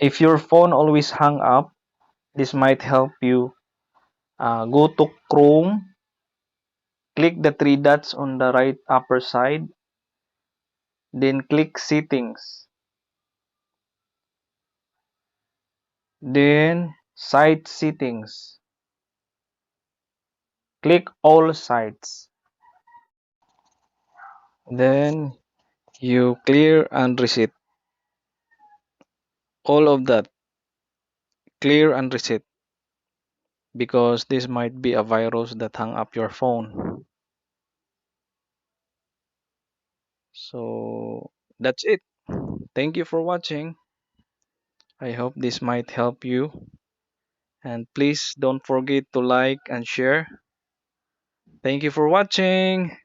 If your phone always hang up, this might help you. Go to Chrome, click the three dots on the right upper side, then click Settings, then Site Settings. Click All Sites. Then you clear and reset. All of that, clear and reset, because this might be a virus that hung up your phone. So that's it. Thank you for watching. I hope this might help you. And please don't forget to like and share. Thank you for watching.